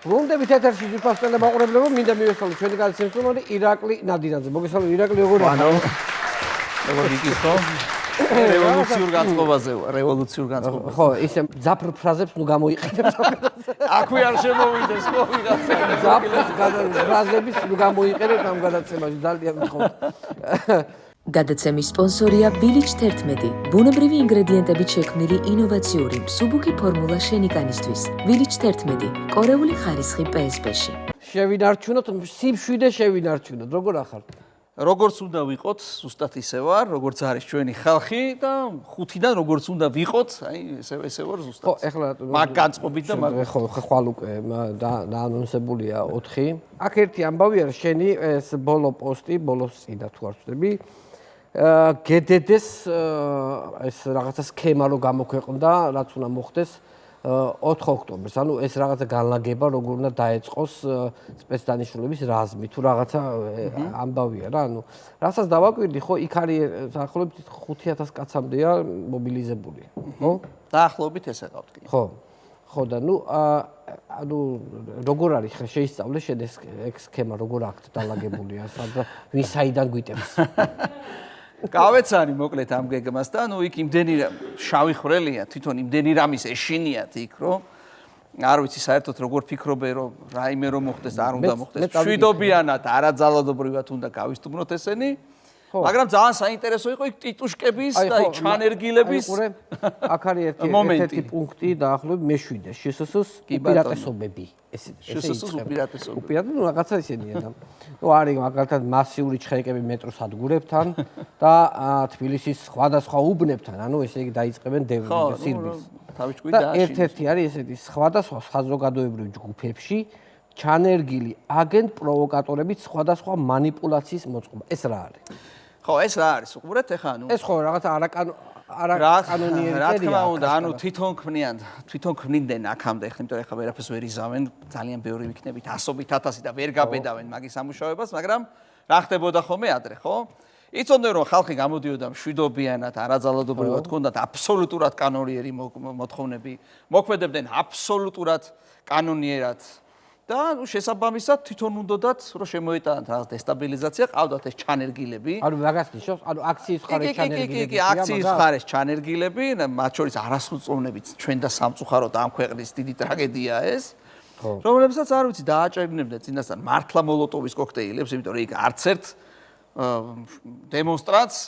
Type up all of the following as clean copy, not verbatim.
ბრუნდებით ეთერში ძვირფასტელა მაყურებლებო, მინდა მივესალმოთ ჩვენი გადაცემის ირაკლი ნადირაძე. მოგესალმებით ირაკლი, როგორ ხარ? როგორ გიქითხო? რევოლუციურ განწყობაზე ვარ, რევოლუციურ განწყობაზე. ხო, ისე ძაფრ ფრაზებს ნუ გამოიყენებს. აქვე არ შემოვიდეს ხო ვიღაცა. ძაფრ ფრაზების ნუ გამოიყენებს ამ გადაცემაში, ძალიან მithხოვთ. გადაცემის სპონსორია Village 11. ბუნებრივი ინგრედიენტებით შექმნილი ინოვაციური მსუბუქი ფორმულა შენიკანისთვის. Village 11. კორეული ხარისხი PSP-ში. შევინარჩუნოთ, სიმშვიდე შევინარჩუნოთ. როგორ ახარ? როგორც უნდა ვიყოთ, ზუსტად ისე ვარ, როგორც არის ჩვენი ხალხი და ხუთიდან როგორც უნდა ვიყოთ, აი ესე ვარ ზუსტად. ხო, ეხლა მაგ განწყობით და მაგ ხო, ხვალ უკვე დაანონსებულია 4. აქ ერთი ამბავი არის შენი ეს ბოლო პოსტი, ბოლოს წინა თუ არ ვწდები. გედედეს ეს რაღაცა სქემა რო გამოქვეყნდა, რაც უნდა მოხდეს 4 ოქტომბერს. ანუ ეს რაღაცა განლაგება როგორ უნდა დაეწყოს სპეცდანიშნულების რაზმი თუ რაღაცა ამბავია რა. ანუ რასაც დავაკვირდი, ხო, იქ არის დაახლოებით 5000 კაცამდეა მობილიზებული, ხო? დაახლოებით ესე ყავთ კი. ხო. ხო და ანუ როგორ არის ხა შეისწავლე შენ ეს სქემა როგორ აქვს დალაგებულია, ვინ საიდან გვიტევს? გავეცანი მოკლედ ამ გეგმას და ნუ იქ იმდენი შავი ხვრელია, თვითონ იმდენი რამის ეშინიათ იქ, რომ არ ვიცი საერთოდ როგორ ფიქრობენ, რომ რაიმე რომ მოხდეს, არ უნდა მოხდეს. მშვიდობიანად, არაძალადობრივად უნდა გავისტუმროთ ესენი. მაგრამ ძალიან საინტერესო იყო იქ ტიტუშკების და ჩანერგილების აქ არის ერთი პუნქტი დაახლოებით მე-7 შსს უპირატესობები. შსს უპირატესობები. უპირატესობები რაღაცა ისენია და ნუ არის მაგალითად მასიური ჩხერეკები მეტროს სადგურებთან და თბილისის სხვადასხვა უბნებთან, ანუ ესე იგი დაიწყებენ სირბილს. თავისკვით და ერთ-ერთი არის ესეთი სხვადასხვა საზოგადოებრივ ჯგუფებში ჩანერგილი აგენტ პროვოკატორებით სხვადასხვა манипуляციის მოწყობა. ეს რა არის? ხო, ეს რა არის? უყურეთ ახლა ანუ ეს ხო რაღაცა არაკანონიერი რა თქმა უნდა, ანუ თვითონ ქმნიდნენ აქამდე, იმიტომ ეხლა ვერაფერს ვერ იზავენ, ძალიან ბევრი ვიქნებით, ასობით ათასი და ვერ გაბედავენ მაგის სამუშაოებას, მაგრამ რა ხდებოდა ხოლმე ადრე, ხო? იცოდნენ რომ ხალხი გამოდიოდა მშვიდობიანად, არაძალადობრივად, ჰქონდათ აბსოლუტურად კანონიერი მოთხოვნები, მოქმედებდნენ აბსოლუტურად კანონიერად და შესაბამისად თვითონ უნდათ რომ შემოეტანათ რაღაც დესტაბილიზაცია, ყავდათ ეს ჩანერგილები. ანუ მაგას ნიშნავს, ანუ აქციის მხარეს ჩანერგილები. კი, აქციის მხარეს ჩანერგილები, მათ შორის არასრულწლოვნებით ჩვენ და სამწუხაროდ ამ ქვეყნის დიდი ტრაგედია ეს. რომლებსაც არ ვიცი დააჭერბნებდნენ წინასწარ მართლა მოლოტოვის კოქტეილებს, იმიტომ რომ იქ არც ერთ დემონსტრანტს,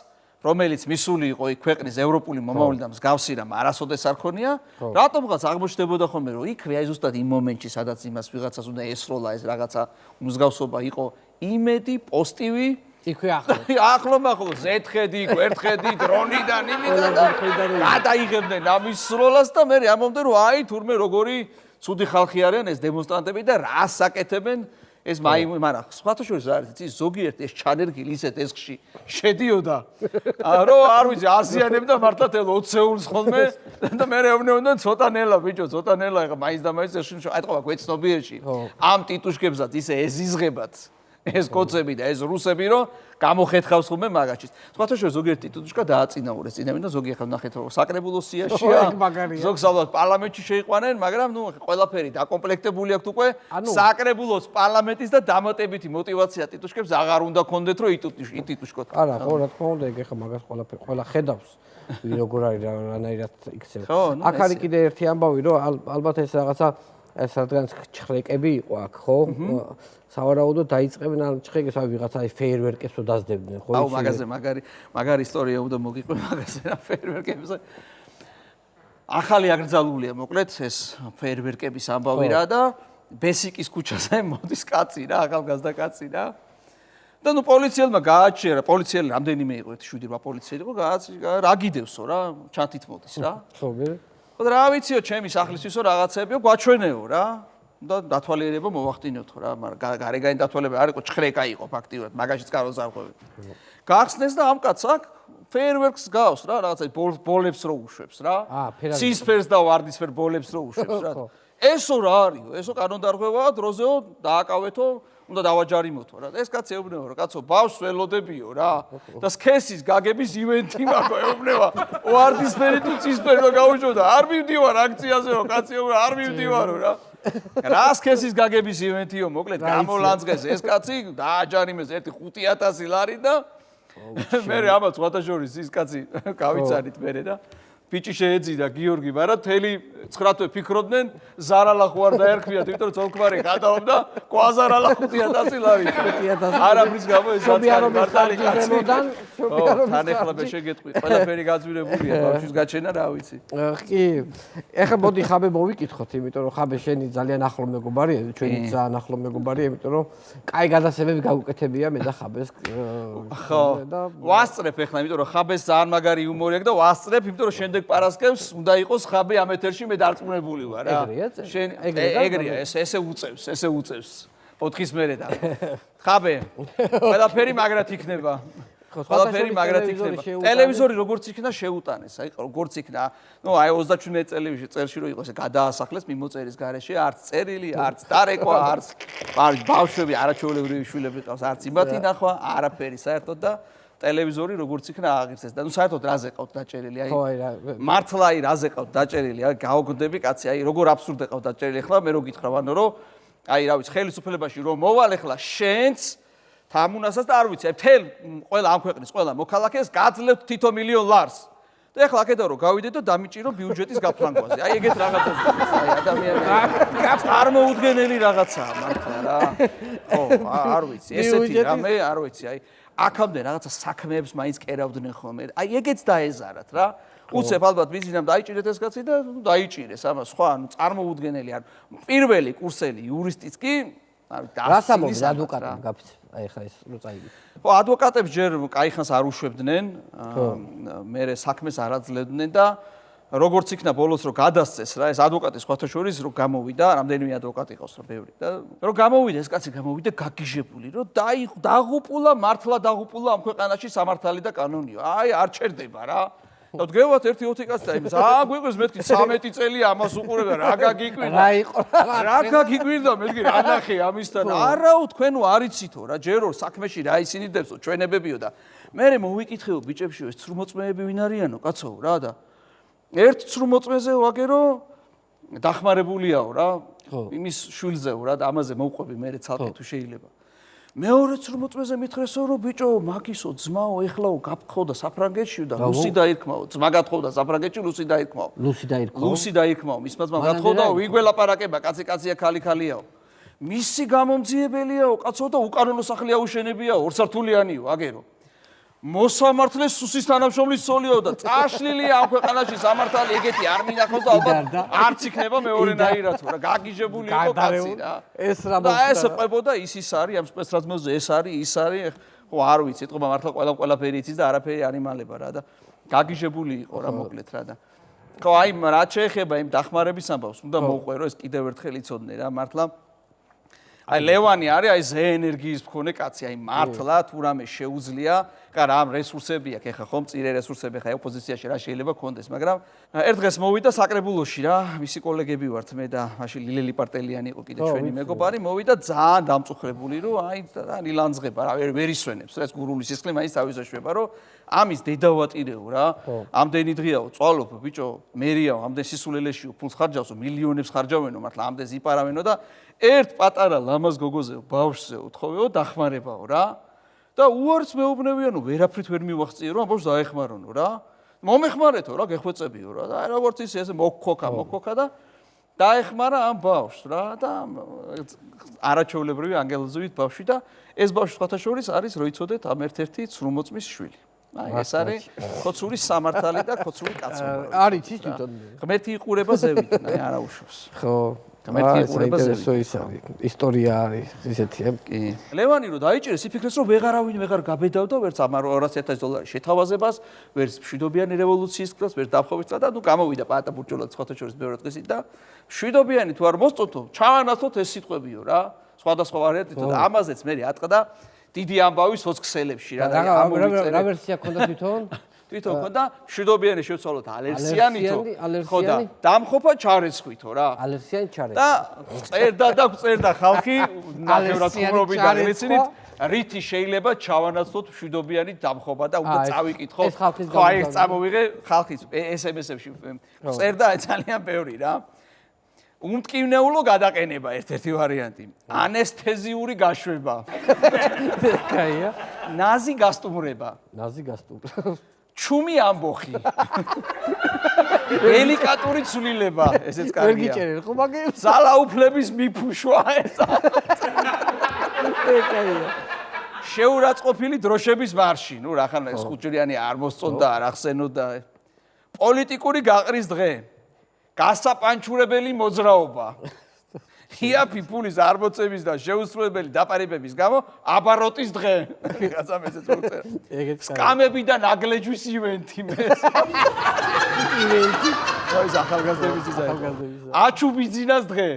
რომელიც მისული იყო იქ ქვეყნის ევროპული მომავალი და მსგავსი რამ არასოდეს არ ქონია, რატომღაც აღმოჩნდებოდა ხოლმე რომ იქვე აი ზუსტად იმ მომენტში, სადაც იმას ვიღაცას უნდა ესროლა ეს რაღაცა მსგავსობა იყო იმედი, პოზიტივი, იქვე ახლო. ახლო, ზეთხედი, გვერდხედი, დრონიდან იმიდან და გადაიღებდნენ ამის სროლას და მე ამბობდნენ რომ აი თურმე როგორი ცუდი ხალხი არიან ეს დემონსტრანტები და რას აკეთებენ ეს მაგრამ სხვათა შორის არის იცი ზოგიერთ ეს ჩანერგილი ისეთ ესხში შედიოდა რომ არ ვიცი აზიანებდა მართლა თელ 20 ეულს ხოლმე და მე ეუბნებოდნენ ცოტა ნელა ბიჭო ცოტა ნელა ეხა მაინც და მაინც ეს აიტყობა გვეცნობიერში ამ ტიტუშკებსაც ისე ეზიზღებათ ეს კოცები და ეს რუსები რომ გამოხეთხავს ხოლმე მაგაჩის. სხვათა შორის ზოგიერთ ტიტუშკა დააწინაურეს წინამენ და ზოგი ახლა ნახეთ რომ საკრებულო სიაშია. ზოგს ალბათ პარლამენტში შეიყვანენ, მაგრამ ნუ ყველაფერი დაკომპლექტებული აქვთ უკვე საკრებულოს პარლამენტის და დამატებითი мотиваცია ტიტუშკებს აღარ უნდა კონდეთ რომ იტიტუშკოთ. არა, ხო, რა თქმა უნდა, ეგ ახლა მაგას ყველაფერი ყველა ხედავს. როგორ არის რანაირად იქცევა. აქ არის კიდე ერთი ამბავი რომ ალბათ ეს რაღაცა ეს რადგან ჩხრეკები იყო აქ, ხო? სავარაუდოდ დაიწყებენ ამ ჩხრეკებს, აი ვიღაცა აი ფეიერვერკებს დაძდებდნენ, ხო? აუ, მაგაზე მაგარი ისტორია უნდა მოგიყვე მაგაზე რა ფეიერვერკებზე. ახალი აკრძალულია, მოკლედ, ეს ფეიერვერკების ამბავი რა და ბესიკის ქუჩაზე მოდის კაცი რა, ახალგაზრდა კაცი რა. და ნუ პოლიციელმა გააჩერა, პოლიციელი რამდენიმე იყო, 7-8 პოლიციელი იყო, რა გიდევსო რა, ჩათით მოდის რა. ხო, მე. ხო, რა ვიციო, ჩემი სახლისთვისო რაღაცეებიო, გვაჩვენეო რა. და დათვალიერება მოვახდინოთ რა, მაგრამ გარეგანი დათვალიერება არ იყო, ჩხრეკა იყო ფაქტიურად, მაგაშიც კაროზარღვევი. გახსნეს და ამ კაცს აქ ფეიერვერკს გავს რა, რაღაცა ბოლებს რო უშვებს რა. ცისფერს და ვარდისფერ ბოლებს რო უშვებს რა. ესო რა არისო? ესო კანონდარღვევაა, დროზეო დააკავეთო, უნდა დავაჯარიმოთო რა. ეს კაცი ეუბნება რა, კაცო, ბავშვს ველოდებიო რა. და სქესის გაგების ივენთი მაქვს, ეუბნება. ვარდისფერი თუ ცისფერი და გაუშვო და არ მივდივარ აქციაზე, რომ კაცი ეუბნება, არ მივდივარო რა. რას ქესის გაგების ივენთიო, მოკლედ გამოლანძღეს ეს კაცი, დააჯარიმეს ერთი 5,000 ლარი და მე ამაც ვატაშორის ის კაცი გავიცანით მე და ბიჭი შეეძიდა გიორგი, მაგრამ თელი 9 თვე ფიქრობდნენ ზარალა ხო არ დაერქვიათ, იმიტომ რომ ძოლქმარი გადაობდა, კვაზარალა 5,000 ლარი. 5,000 არაფრის გამო ეს შობიარო მართალი კაციდან, შობიარო თან ახლა მე შეგეტყვი, ყველაფერი გაძვირებულია, ბავშვის გაჩენა რა ვიცი. კი, ეხლა მოდი ხაბე მოვიკითხოთ, იმიტომ რომ ხაბე შენი ძალიან ახლო მეგობარია, ჩვენი ძალიან ახლო მეგობარია, იმიტომ რომ კაი გადასებები გაუკეთებია მე და ხაბეს. ხო, ვასწრებ ეხლა, იმიტომ რომ ხაბეს ძალიან მაგარი იუმორი აქვს და ვასწრებ, იმიტომ რომ შემდეგ პარასკევს უნდა იყოს ხაბე ამ ეთერში მე დარწმუნებული ვარ რა. ეგრეა, ესე უწევს. 4-ის მერე და. ხაბე. ყველაფერი მაგრად იქნება. ყველაფერი მაგრად იქნება. ტელევიზორი როგორც იქნა შეუტანეს, აი როგორც იქნა. ნუ აი 37 წელში რო იყოს გადაასახლეს მიმოწერის გარეშე, არც წერილი, არც დარეკვა, არც ბავშვები არაჩვეულებრივი შვილები ყავს, არც იმათი ნახვა, არაფერი საერთოდ და ტელევიზორი როგორც იქნა აღიქცეს და ნუ საერთოდ რაზე ყავთ დაჭერილი აი მართლა აი რაზე ყავთ დაჭერილი აი გავგდები კაცი აი როგორ აბსურდე ყავთ დაჭერილი ახლა მე რო გითხრა ვანო რომ აი რა ვიცი ხელისუფლებაში რომ მოვალ ახლა შენც თამუნასაც და არ ვიცი აი მთელ ყველა ამ ქვეყნის ყველა მოქალაქეს გაძლევთ თითო მილიონ ლარს და ახლა აქედან რომ გავიდე და დამიჭირო ბიუჯეტის გაფრანგვაზე აი ეგეთ რაღაცას აი ადამიანები წარმოუდგენელი რაღაცაა მართლა რა ხო არ ვიცი ესეთი რამე არ ვიცი აი აქამდე რაღაცა საქმეებს მაინც კერავდნენ ხოლმე. აი ეგეც დაეზარათ რა. უცებ ალბათ ბიზნესამ დაიჭირეთ ეს კაცი და დაიჭირეს ამას სხვა, ანუ წარმოუდგენელი არ. პირველი კურსელი იურისტიც კი, ანუ დასამოს ადვოკატები გაფიცე. აი ხა ეს რო წაიგი. ხო, ადვოკატებს ჯერ კაიხანს არ უშვებდნენ, მერე საქმეს არ აძლევდნენ და როგორც იქნა ბოლოს რომ გადასცეს რა ეს ადვოკატის სხვათა შორის რომ გამოვიდა რამდენიმე ადვოკატი ყავს რა ბევრი და რომ გამოვიდა ეს კაცი გამოვიდა გაგიჟებული რომ დაღუპულა მართლა დაღუპულა ამ ქვეყანაში სამართალი და კანონიო აი არ ჩერდება რა და დგევათ 1-20 კაცი და იმ ზა გვიყვეს მეთქი 13 წელი ამას უყურებდა რა გაგიკვირდა რა იყო რა გაგიკვირდა მეთქი რა ნახე ამისთან არაო თქვენო არიცითო რა ჯერო საქმეში რა ისინი დებსო ჩვენებებიო და მე მოვიკითხეო ბიჭებშიო ეს ცრუმოწმეები ვინ არიანო კაცო რა და ერთ ცრუმოწმეზე ვაგერო დახმარებულიაო რა იმის შვილზეო რა და ამაზე მოვყვები მე ცალკე თუ შეიძლება მეორე ცრუმოწმეზე მითხრესო რომ ბიჭო მაგისო ძმაო ეხლაო გაფრთხოდა საფრანგეთში და ლუსი დაირქმაო ძმა გათხოვდა საფრანგეთში ლუსი დაირქმაო მისმა ძმამ გათხოვდა ვიგველაპარაკება კაცია ქალი-ქალიაო მისი გამომძიებელიაო კაცო და უკანონო სახლი აუშენებიაო ორსართულიანიო აგერო მოსამართლეს სუსის თანამშრომლის სოლიო და წაშლილია ამ ქვეყანაში სამართალი ეგეთი არ მინახავს და ალბათ არც იქნება მეორენაირად რა გაგიჟებული იყო კაცი რა ეს რა და ეს ყვებოდა ის არის ამ სპეცრაზმოზე ეს არის ხო არ ვიცი ეთყობა მართლა ყველაფერი იცის და არაფერი არ იმალება რა და გაგიჟებული იყო რა მოკლედ რა და ხო აი რა შეეხება იმ დახმარების ამბავს უნდა მოვყვერო ეს კიდევ ერთხელ იცოდნენ რა მართლა აი ლევანი არის აი ზე ენერგიის მქონე კაცი აი მართლა თუ რამე შეუძლია კა რა რესურსები აქვს ეხა ხომ წირე რესურსები ხა ოპოზიციაში რა შეიძლება გქონდეს მაგრამ ერთ დღეს მოვიდა საკრებულოში რა მისი კოლეგები ვართ მე და მაშინ ლილელი პარტელიანი იყო კიდე ჩვენი მეგობარი მოვიდა ძალიან დამწუხრებული რომ აი ნილანძღება რა ვერ ისვენებს რა ეს გურული სისხლი მაინც თავისაშვება რომ ამის დედავატირეო რა ამდენი დღეაო წვალობ ბიჭო მერიაო ამდენ სისულელეშიო ფულს ხარჯავსო მილიონებს ხარჯავენო მართლა ამდენ ზიპარავენო და ერთ პატარა ლამაზ გოგოზეო ბავშვზე უთხოვეო დახმარებაო რა და უარც მეუბნევიანო ვერაფრით ვერ მივახციე რომ ამ ბავშვს დაეხმარონო რა მომეხმარეთო რა გეხვეწებიო რა და როგორც ის ესე მოგქოქა და დაეხმარა ამ ბავშვს რა და არაჩვეულებრივი ანგელოზივით ბავშვი და ეს ბავშვი სხვათა შორის არის რო იცოდეთ ამ ერთ-ერთი ცრუმოწმის შვილი აი ეს არის ხოცური სამართალი და ხოცური კაცობა არის ის თვითონ ღმერთი იყურება ზევიდან აი არა უშვებს ხო ღმერთი იყურება ზევიდან ისტორია არის ისეთი კი ლევანი რო დაიჭირეს იფიქრეს რომ ვეღარ გაბედავდა ვერც ამ $200,000 შეთავაზებას ვერც მშვიდობიანი რევოლუციის კრას ვერც დაფხოვის და ნუ გამოვიდა პატა ბურჭულად სხვათა შორის მეორე დღესით და მშვიდობიანი თუ არ მოსწონთო ჩავანაცვლოთ ეს სიტყვებიო რა სხვადასხვა ვარიანტით და ამაზეც მე ატყდა დიდი ამბავი სოციქსელებში რა და რა ვერსია ქონდა თვითონ ქონდა მშვიდობიანი შევცვალოთ ალერსიანითო ხო და დამხობა ჩარეცხვითო რა ალერსიანი ჩარეცხი და წერდა ხალხი ნახევრად ხუმრობიდან ეცინით რითი შეიძლება ჩავანაცვლოთ მშვიდობიანი დამხობა და უნდა წავიკითხო ხო აი ეს წამოვიღე ხალხის SMS-ებში წერდა ძალიან ბევრი რა უმტკივნეულო გადაყენება ერთ-ერთი ვარიანტი. ანესთეზიური გაშვება. კაია. ნაზი გასტუმრება. ნაზი გასტუმრება. ჩუმი ამბოხი. დელიკატური ცვლილება, ესეც კარგია. ვერ გიჭერენ ხო მაგებს? ძალაუფლების მიფუშვა ესა. კაია. შეურაცხყოფილი დროშების მარში. ნუ რახან ეს ხუთჯერიანი არ მოსწონდა, არ ახსენოდა. პოლიტიკური გაყრის დღე. გასაპანჩურებელი მოძრაობა. იაფი ფულის არმოცების და შეუსრულებელი დაპარებების გამო აბაროტის დღე. ვიღაცამ ესეც მოწერა. ეგეც კარგი. სკამები და ნაგლეჯვის ივენთი მეს. ივენთი. ეს ახალგაზრდების იზაა. ახალგაზრდების. აჩუბიძინას დღე.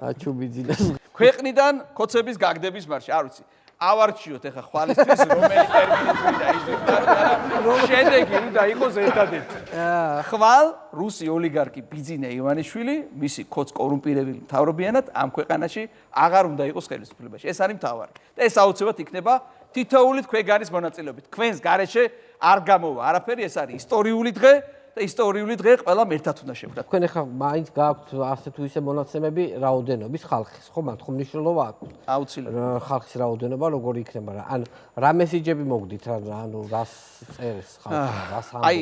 აჩუბიძინას. ქვეყნიდან ხოცების გაგდების მარში, არ ვიცი. ავარჩიოთ ეხა ხვალისთვის რომელი ტერმინით ვიდა იზრდება და შედეგი უნდა იყოს ერთადერთი. ხვალ რუსი ოლიგარქი ბიძინა ივანიშვილი, მისი ქოც კორუმპირებული მთავრობიანად ამ ქვეყანაში აღარ უნდა იყოს ხელისუფლებაში. ეს არის მთავარი. და ეს აუცილებლად იქნება თითოეული თქვენგანის მონაწილეობით. თქვენს გარეშე არ გამოვა არაფერი, ეს არის ისტორიული დღე და ისტორიული დღე ყველამ ერთად უნდა შევხვდეთ. თქვენ ახლა მაინც გააქვთ ასე თუ ისე მონაცემები რაოდენობის ხალხის, ხო? მათ ხომ მნიშვნელობა აქვს. აუცილებლად. ხალხის რაოდენობა როგორი იქნება რა? ან რა მესიჯები მოგდით რა, ანუ რას წერს ხალხი, რას ამბობს? აი,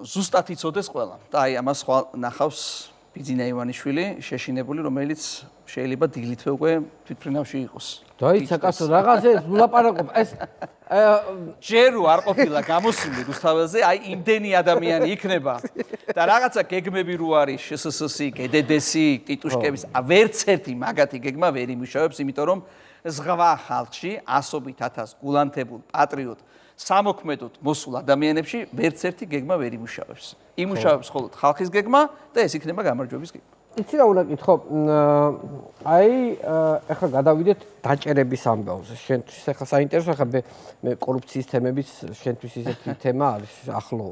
ზუსტად იცოდეს ყველა. და აი ამას ხვალ ნახავს ბიძინა ივანიშვილი, შეშინებული, რომელიც შეიძლება დილითვე უკვე თვითფრინავში იყოს. დაიცა კაცო, რაღაცე ვლაპარაკობ. ეს ჯერ არ ყოფილა გამოსული რუსთაველზე, აი იმდენი ადამიანი იქნება და რაღაცა გეგმები რო არის შსსსი, გედედესი, ტიტუშკების, ვერც ერთი მაგათი გეგმა ვერ იმუშავებს, იმიტომ რომ ზღვა ხალხში ასობით ათას გულანთებულ პატრიოტ სამოქმედოდ მოსულ ადამიანებში ვერც ერთი გეგმა ვერ იმუშავებს. იმუშავებს მხოლოდ ხალხის გეგმა და ეს იქნება გამარჯვების გეგმა. იცი რა უნდა გითხო? აი, ახლა გადავიდეთ დაჭერების ამბავზე. შენთვის ახლა საინტერესო, ახლა მე კორუფციის თემების შენთვის ისეთი თემა არის ახლო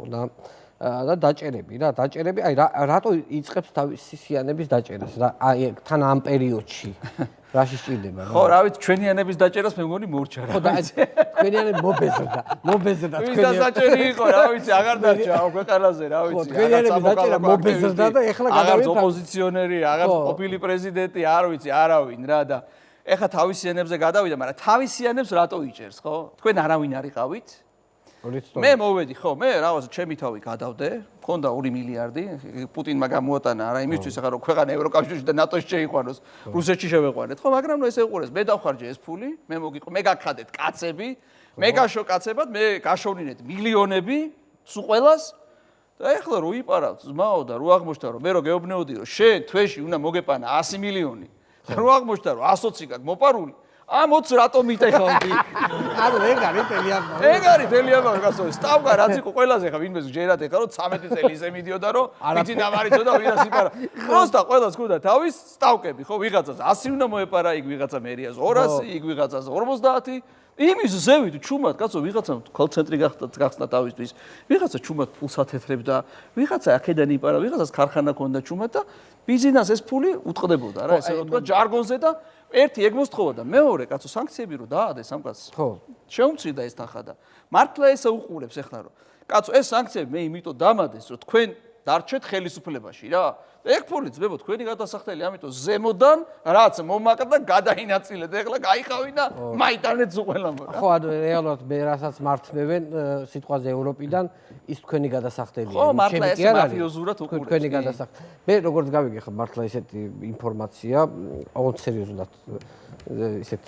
და დაჭერები რა, დაჭერები, აი რატო იწყებს თავისი სიანების დაჭერას? რა, აი თან ამ პერიოდში რაში სჭირდება რა? ხო, რა ვიცი, ჩვენიანების დაჭერას მე მგონი მორჩა რა. ხო და თქვენიანები მობეზრდა ვისაც დაჭერი იყო, რა ვიცი, აღარ დარჩა ქვეყანაზე, რა ვიცი. თქვენიანების დაჭერა მობეზრდა და ეხლა გადავიდა ოპოზიციონერი, აღარ ყოფილი პრეზიდენტი, არ ვიცი, არავინ რა და ეხლა თავისიანებზე გადავიდა, მაგრამ თავისიანებს რატო იჭერს, ხო? თქვენ არავინ არიყავით? მე მოვედი, ხო, მე რაღაც ჩემი თავი გადავდე, მქონდა 2 მილიარდი, პუტინმა გამოატანა არა იმისთვის, ახლა რომ ქვეყანა ევროკავშირში და ნატოში შეიყვანოს, რუსეთში შევეყვანეთ, ხო, მაგრამ ნუ ესე უყურეს, მე დავხარჯე ეს ფული, მე გაგხადეთ კაცები, მე გაშო კაცებად, მე გაშოვნინეთ მილიონები, სულ ყველას და ეხლა რო იპარავთ ზმაო და რო აღმოჩნდა რომ მე რო გეუბნეოდი რომ შენ თვეში უნდა მოგეპანა 100 მილიონი, რო აღმოჩნდა რომ 120 გაქვს მოპარული, ამ 20 რატომ იტეხავდი? ანუ ეგ არის თელიაბა. ეგ არის თელიაბა, გასო, სტავკა რაც იყო ყველაზე ხა ვინმეს გჯერათ ეხა რომ 13 წელი ისე მიდიოდა რომ ვიცი დამარიცო და ვიღაც იპარა. პროსტა ყველას ქონდა თავის სტავკები, ხო, ვიღაცას 100 უნდა მოეპარა, იქ ვიღაცა მერიას 200, იქ ვიღაცას 50. იმის ზევით ჩუმად, კაცო, ვიღაცამ კოლცენტრი გახსნა თავისთვის. ვიღაცა ჩუმად ფულს ათეთრებდა, ვიღაცა აქედან იპარა, ვიღაცას ქარხანა ქონდა ჩუმად და ბიზნეს ეს ფული უტყდებოდა რა, ესე რომ თქვა ჯარგონზე და ერთი ეგ მოსთხოვოდა, მეორე კაცო სანქციები რო დაადეს ამ კაცს. ხო. შეუმცირდა ეს თანხა და მართლა ესა უყურებს ეხლა რომ კაცო ეს სანქციები მე იმიტომ დამადეს რომ თქვენ დარჩეთ ხელისუფლებაში რა. ეგ ფული ძმებო თქვენი გადასახდელი, ამიტომ ზემოდან რაც მომაკდა გადაინაწილეთ, ეხლა გაიხავი და მაიტანეთ უყველამ რა. ხო, ანუ რეალურად მე რასაც მართმევენ სიტყვაზე ევროპიდან ის თქვენი გადასახდელია. ხო, მართლა ეს მაფიოზურად უყურებს. თქვენი გადასახდელი. მე როგორც გავიგე ხა მართლა ესეთი ინფორმაცია, ოღონდ სერიოზულად ისეთ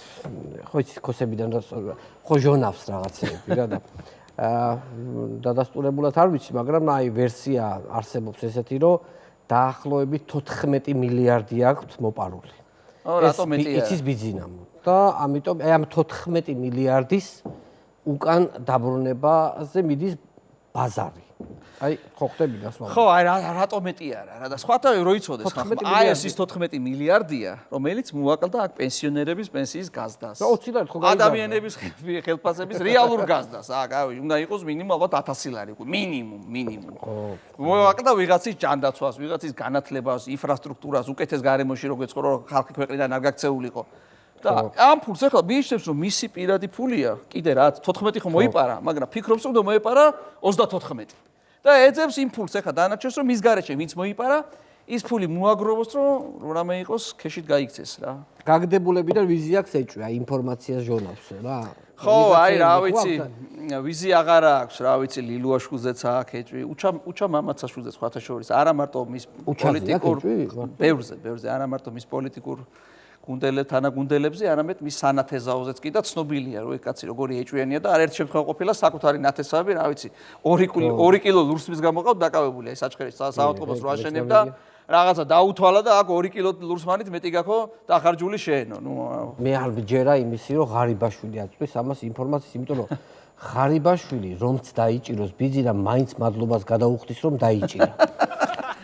ხო იცი ქოსებიდან ხო ჟონავს რაღაცეები რა და დადასტურებულად არ ვიცი, მაგრამ აი ვერსია არსებობს ესეთი, რომ დაახლოებით 14 მილიარდი აქვს მოპარული. რატომ მეტია? იცის ბიძინამ და ამიტომ აი ამ 14 მილიარდის უკან დაბრუნებაზე მიდის ბაზარი. აი ხო ხტები გასვლა. ხო, აი რატომ მეტია რა და სხვათა რო იცოდეს ხა. აი ეს ის 14 მილიარდია, რომელიც მოაკლდა აქ პენსიონერების პენსიის გაზდას. და 20 ხო გაიგო. ადამიანების ხელფასების რეალურ გაზდას. აქ აი უნდა იყოს მინიმუმ ალბათ 1000 ლარი, მინიმუმ. ხო. მოაკლდა ვიღაცის ჯანდაცვას, ვიღაცის განათლებას, ინფრასტრუქტურას, უკეთეს გარემოში რო გეწყო რომ ხალხი ქვეყნიდან არ გაქცეულიყო. და ამ ფულს ახლა მიიჩნევს რომ მისი პირადი ფულია, კიდე რაც 14 ხო მოიპარა, მაგრამ ფიქრობს რომ მოეპარა 34. და ეძებს იმ ფულს ახლა დანარჩენს რომ მის გარეშე ვინც მოიპარა, ის ფული მოაგროვოს, რომ რამე იყოს ქეშით გაიქცეს რა. გაგდებულებიდან ვიზია აქვს ეჭვია ინფორმაციას ჟურნალს რა. ხო, აი რა ვიცი, ვიზია აღარ აქვს, რა ვიცი, ლილუაშვილზეც აქვს ეჭვი, უჩა მამაცაშვილზეც ხათა შორის, არა მარტო მის პოლიტიკურ ბევრზე, არა მარტო მის პოლიტიკურ თანაგუნდელებზე, არამედ მის სანათესაოზეც კი და ცნობილია, რომ ეს კაცი როგორი ეჭვიანია და არაერთ შემთხვევაში ყოფილა საკუთარი ნათესავები, რა ვიცი, 2 კილო ლურსმის გამო ყავთ დაკავებული, აი საჩხერის საავადმყოფოს რო აშენებდა, რაღაცა დაუთვალა და აქ 2 კილო ლურსმანით მეტი გაქო დახარჯული შეენო. მე არ ვჯერა იმისი, რომ ღარიბაშვილი აწვის ამას ინფორმაციას, იმიტომ რომ ღარიბაშვილი რომც დაიჭიროს ბიძი და მაინც მადლობას გადაუხდის, რომ დაიჭირა.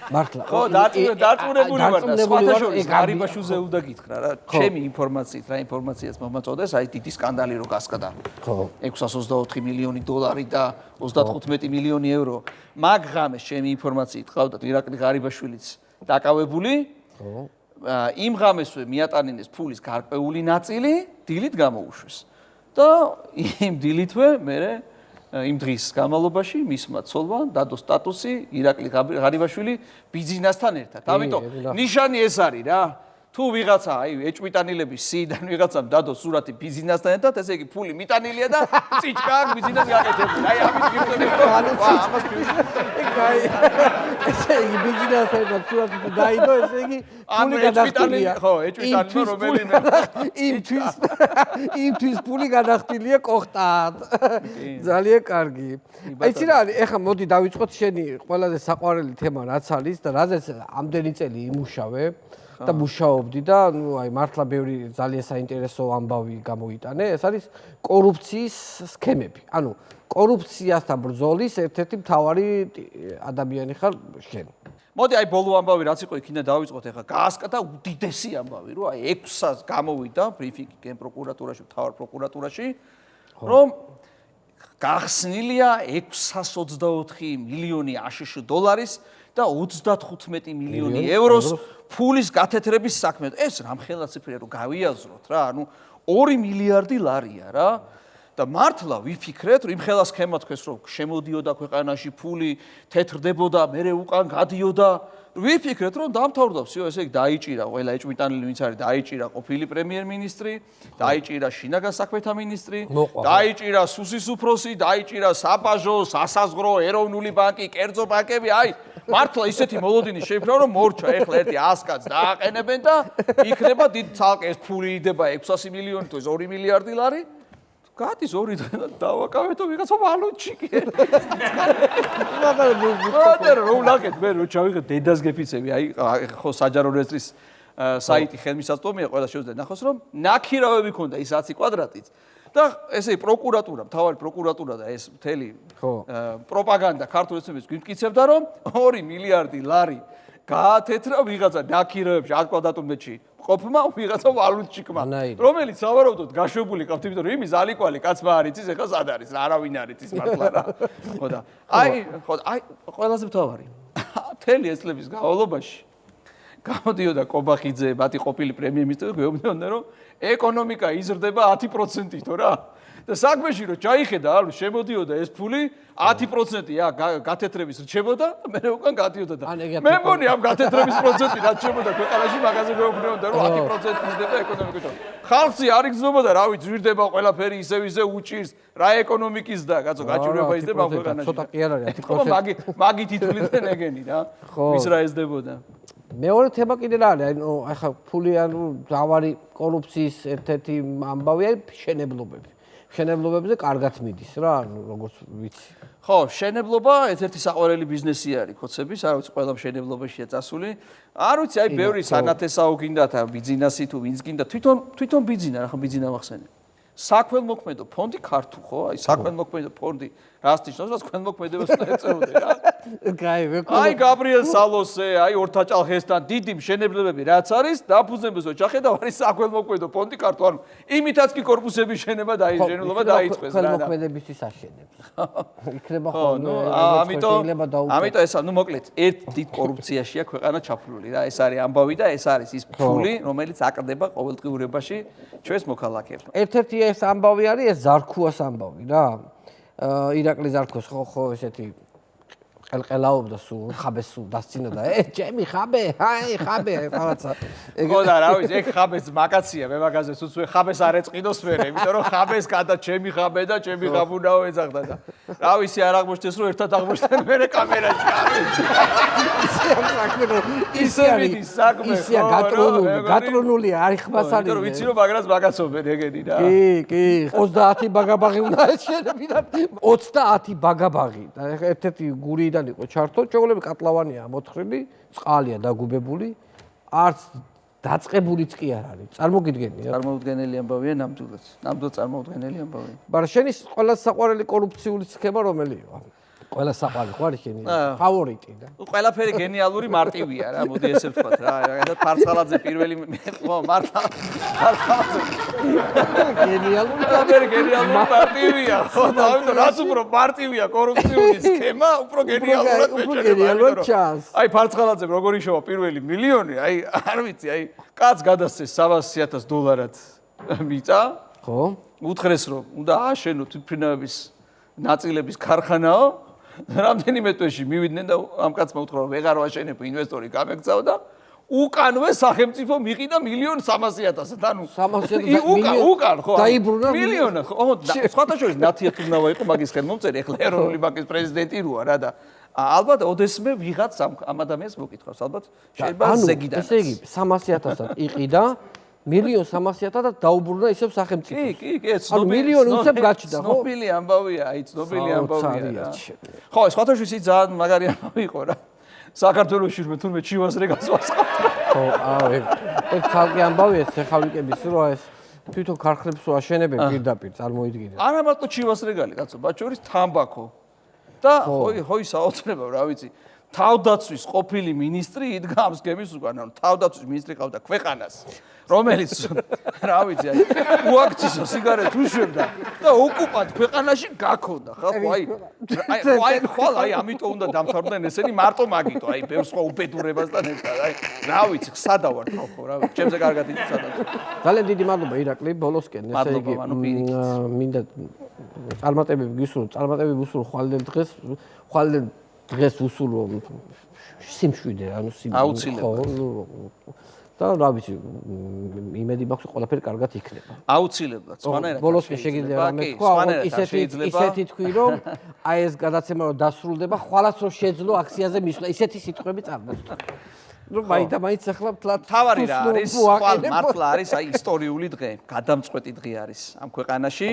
მართლა. ხო, დარწმუნებული ვარ და სხვათა შორის ღარიბაშვილზე უნდა გითხრა რა, ჩემი ინფორმაციით რა ინფორმაციას მომაწოდეს, აი დიდი სკანდალი რო გასკდა. ხო. 624 მილიონი დოლარი და 35 მილიონი ევრო. მაგ ღამეს ჩემი ინფორმაციით ყავდათ ირაკლი ღარიბაშვილიც დაკავებული. ხო. იმ ღამესვე მიატანინეს ფულის გარკვეული ნაწილი, დილით გამოუშვეს. და იმ დილითვე მე იმ დღის განმავლობაში მისმა ცოლმა დადო სტატუსი ირაკლი ღარიბაშვილი ბიზნესთან ერთად. ამიტომ ნიშანი ეს არის რა. თუ ვიღაცა აი ეჭვიტანილების სიიდან ვიღაცამ დადო სურათი ბიზნესთან ერთად, ესე იგი ფული მიტანილია და წიჭკა აქვს ბიზნესი გაკეთებული. აი ამით გიყვებით რომ ამას კაი. ესე იგი ბიზნესთან ერთად სურათი დაიდო, ესე იგი ფული გადახდილია. ხო, ეჭვიტანილო რომელიმე იმთვის ფული გადახდილია კოხტად. ძალიან კარგი. აი იცი რა არის, ეხლა მოდი დავიწყოთ შენი ყველაზე საყვარელი თემა რაც არის და რაზეც ამდენი წელი იმუშავე. და მუშაობდი და ნუ აი მართლა ბევრი ძალიან საინტერესო ამბავი გამოიტანე. ეს არის კორუფციის სქემები. ანუ კორუფციასთან ბრძოლის ერთ-ერთი მთავარი ადამიანი ხარ შენ. მოდი აი ბოლო ამბავი რაც იყო იქიდან დავიწყოთ ახლა. გაასკდა უდიდესი ამბავი, რომ აი 600 გამოვიდა ბრიფინგი გენპროკურატურაში, მთავარ პროკურატურაში, რომ გახსნილია 624 მილიონი აშშ დოლარის და 35 მილიონი ევროს ფულის გათეთრების საქმე. ეს რამხელა ციფრია რომ გავიაზროთ რა, ანუ 2 მილიარდი ლარია რა. და მართლა ვიფიქრეთ, რომ იმხელა სქემა თქვეს, რომ შემოდიოდა ქვეყანაში ფული, თეთრდებოდა, მერე უკან გადიოდა. ვიფიქრეთ, რომ დამთავრდა всё, ესე იგი დაიჭირა ყველა ეჭვიტანილი ვინც არის, დაიჭირა ყოფილი პრემიერ-მინისტრი, დაიჭირა შინაგან საქმეთა მინისტრი, დაიჭირა სუსის უფროსი, დაიჭირა საბაჟო, სასაზღვრო, ეროვნული ბანკი, კერძო ბანკები, აი მართლა ისეთი მოლოდინი შეიფრა, რომ მორჩა ეხლა ერთი 100 კაცს დააყენებენ და იქნება დიდ ცალკე ეს ფული იდება 600 მილიონი თუ 2 მილიარდი ლარი. გადის 2 დავაკავეთო ვიღაცა ვალუტში კი. მაგრამ რომ ლაგეთ მე რო ჩავიღე დედას გეფიცები, აი ხო საჯარო რეესტრის საიტი ხელმისაწვდომია, ყველა შეუძლია ნახოს რომ ნაქირავები ქონდა ის 100 კვადრატით. და ესე პროკურატურა, მთავარი პროკურატურა და ეს მთელი პროპაგანდა ქართულ ოცნების გვიმტკიცებდა რომ 2 მილიარდი ლარი გაათეთრა ვიღაცა ნაქირავებში 100 კვადრატმეტრში ყოფმა ვიღაცა ვალუტჩიკმა, რომელიც სავარაუდოდ გაშვებული ყავთ, იმიტომ რომ იმის ალიკვალი კაცმა არ იცის, ეხლა სად არის რა, არავინ არ იცის მართლა რა. ხო და აი ყველაზე მთავარი მთელი ეს წლების განმავლობაში გამოდიოდა კობახიძე, მათი ყოფილი პრემიერ-მინისტრი, გვეუბნებოდნენ რომ ეკონომიკა იზრდება 10%-ით რა. და საქმეში რომ ჩაიხედა, ანუ შემოდიოდა ეს ფული 10%-ია გათეთრების რჩებოდა და მე უკან გადიოდა და მე მგონი ამ გათეთრების პროცენტი რაც შემოდა ქვეყანაში მაგაზე გვეუბნებოდნენ რომ 10% იზრდება ეკონომიკა. ხალხი არ იგრძნობოდა, რა ვიცი, ზვირდება ყველაფერი ისე უჭირს, რა ეკონომიკის და კაცო გაჭირვება იზრდება ამ ქვეყანაში. ცოტა კი არ არის 10%. მაგით ითვლიდნენ ეგენი რა. ვის რა ეზდებოდა. მეორე თემა კიდე რა არის? ანუ ახლა ფული ანუ დავარი კორუფციის ერთ-ერთი ამბავი არის შენებლობები. შენებლობებზე კარგად მიდის რა, ანუ როგორც ვიცი. ხო, შენებლობა ერთ-ერთი საყვარელი ბიზნესი არის ხოცების, არ ვიცი, ყველა შენებლობაშია წასული. არ ვიცი, აი ბევრი სანათესაო გინდა და ბიზნესი თუ ვინც გინდა, თვითონ ბიზნესა, რა ხო ბიზნესა მახსენე. საქველმოქმედო ფონდი ქართულ ხო? აი საქველმოქმედო ფონდი რას ნიშნავს? რაც ქველმოქმედებას ეწეოდა რა. აი გაბრიელ სალოსე, აი ორთაჭალხესთან დიდი მშენებლობები რაც არის, დაფუძნებელსო ჩახედავ არის საქველმოქმედო ფონდი ქართულ. ანუ იმითაც კი კორპუსების შენება და შენებლობა დაიწყეს რა. ქველმოქმედებისთვის აშენებს. იქნება ხოლმე ამიტომ ეს ნუ მოკლედ ერთ დიდ კორუფციაშია ქვეყანა ჩაფლული რა. ეს არის ამბავი და ეს არის ის ფული, რომელიც აკრდება ყოველდღიურობაში ჩვენს მოქალაქეებთან. ერთ-ერთი ეს ამბავი არის ეს ზარქუას ამბავი რა. ირაკლი ზარქოს ხო ესეთი ყელყელაობდა სულ ხაბეს სულ დასცინა და ჩემი ხაბე აი ხაბე რაღაცა ხო და რა ვიცი ეგ ხაბეს მაკაცია მე მაგაზე თუცვე ხაბეს არ ეწყიდოს მერე იმიტომ რომ ხაბეს გადა ჩემი ხაბე და ჩემი ხაბუნაო ეძახდა და რა ვიცი არ აღმოჩნდეს რომ ერთად აღმოჩნდნენ მერე კამერაში არ ვიცი ისია გატრონული არის ხმასალი იმიტომ რომ ვიცი რომ მაგრას მაკაცობენ ეგენი რა კი 30 ბაგაბაღი უნდა შეერებიდან 30 ბაგაბაღი და ერთ-ერთი გურიდან იყო ჩართო, ჩოგოლები კატლავანია მოთხრილი, წყალია დაგუბებული, არც დაწყებულიც კი არ არის. წარმოგიდგენია? წარმოუდგენელი ამბავია ნამდვილად. ნამდვილად წარმოუდგენელი ამბავია. მაგრამ შენი ყველა საყვარელი კორუფციული სქემა რომელია? ყველა საყვარელი ხო არის შენი ფავორიტი და ყველაფერი გენიალური მარტივია რა, მოდი ესე ვთქვათ რა. ფარცხალაძე პირველი ხო მართალაძე გენიალური მარტივია. ხო და ამიტომ რაც უფრო მარტივია კორუფციული სქემა, უფრო გენიალურად მეჩერება. აი ფარცხალაძე როგორ იშოვა პირველი მილიონი, აი არ ვიცი, აი კაც გადასცეს $700 მიწა. ხო? უთხრეს რომ უნდა ააშენო თვითმფრინავების ნაწილების ქარხანაო. რამდენიმე თვეში მივიდნენ და ამ კაცმა უთხრა რომ ვეღარ ვაშენებ ინვესტორი გამეკცაო და უკანვე სახელმწიფო მიყიდა $1,300,000 ანუ 300 უკან ხო დაიბრუნა მილიონი ხო სხვათა შორის ნათია თუნავა იყო მაგის ხელმომწერი ახლა ეროვნული ბანკის პრეზიდენტი როა რა და ალბათ ოდესმე ვიღაც ამ ადამიანს მოკითხავს ალბათ შეიძლება ზეგიდან ესე იგი 300,000-ად იყიდა 1,300,000 და დაუბრუნა ისევ სახელმწიფოს. კი, ანუ მილიონი უცებ გაჩნდა, ხო? ცნობილი ამბავია, აი ცნობილი ამბავია. ხო, სხვათა შორის ის ძალიან მაგარი ამბავი იყო რა. საქართველოში თურმე ჩივასრე გასვასყავთ. ხო, ეგ თალკი ამბავია ცეხავრიკების რო ეს თვითონ ქარხნებს ვაშენებენ პირდაპირ წარმოიდგინე. არა მარტო ჩივასრეგალი, კაცო, მათ შორის თამბაქო. და ხოი საოცრება, რა ვიცი. თავდაცვის ყოფილი მინისტრი იდგა ამ სქემის უკან, ანუ თავდაცვის მინისტრი ყავდა ქვეყანას. რომელიც რა ვიცი აი უაქციზო სიგარეტს უშვებდა და ოკუპანტ ქვეყანაში გაქონდა ხალხო აი ხვალ აი ამიტომ უნდა დამთავრდნენ ესენი მარტო მაგიტო აი ბევრ სხვა უბედურებასთან ერთად აი რა ვიცი სადავარ ხალხო რა ვიცი ჩემზე კარგად იცი სადავარ ძალიან დიდი მადლობა ირაკლი ბოლოსკენ ესე იგი მინდა წარმატებები გისურვო წარმატებები უსურვო ხვალდენ დღეს უსურვო სიმშვიდე ანუ აუცილებლად და რა ვიცი იმედი მაქვს ყველაფერი კარგად იქნება. აუცილებლად. სხვანაირად. ბოლოს კი შეგიძლია რამე თქვა, ისეთი თქვი რომ აი ეს გადაცემა რომ დასრულდება, ხვალაც რომ შეძლო აქციაზე მისვლა, ისეთი სიტყვები წარმოსდგა. რომ მაინც ახლა თავარი რა არის, ხვალ მართლა არის აი ისტორიული დღე, გადამწყვეტი დღე არის ამ ქვეყანაში.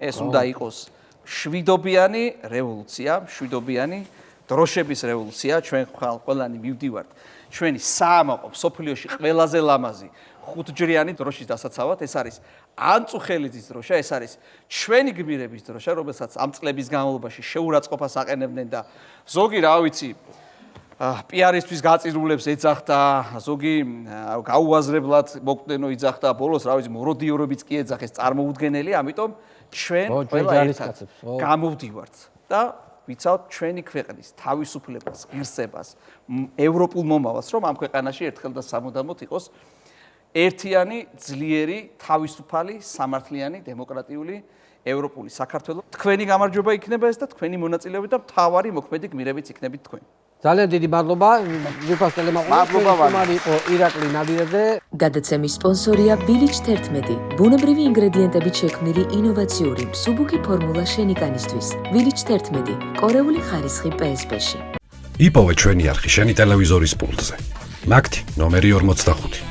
ეს უნდა იყოს შვიდობიანი რევოლუცია, შვიდობიანი დროშების რევოლუცია, ჩვენ ყველანი მივდივართ ჩვენი საამაყო სოფლიოში ყველაზე ლამაზი ხუთჯრიანი დროშის დასაცავად ეს არის ანწუხელიძის დროშა ეს არის ჩვენი გმირების დროშა რომელსაც ამ წლების განმავლობაში შეურაცხყოფას აყენებდნენ და ზოგი რა ვიცი პიარისთვის გაწირულებს ეძახდა ზოგი გაუაზრებლად მოკვდენო იძახდა ბოლოს რა ვიცი მოროდიორებიც კი ეძახეს წარმოუდგენელი ამიტომ ჩვენ ყველა ერთად გამოვდივართ და ვიცავთ ჩვენი ქვეყნის თავისუფლებას, ღირსებას, ევროპულ მომავალს, რომ ამ ქვეყანაში ერთხელ და სამუდამოდ იყოს ერთიანი, ძლიერი, თავისუფალი, სამართლიანი, დემოკრატიული, ევროპული საქართველო. თქვენი გამარჯვება იქნება ეს და თქვენი მონაწილეობით და მთავარი მოქმედი გმირებიც იქნებით თქვენ. ძალიან დიდი მადლობა ვიფას ტელემაყურებლებს იყო ირაკლი ნადირაძე გადაცემის სპონსორია Village 11 ბუნებრივი ინგრედიენტებით შექმნილი ინოვაციური მსუბუქი ფორმულა შენიკანისთვის Village 11 კორეული ხარისხი PSP-ში იპოვე ჩვენი არხი შენი ტელევიზორის პულტზე მაგთი ნომერი 45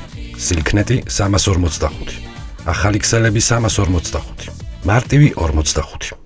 სილქნეტი 345 ახალი ქსელები 345 მარტივი 45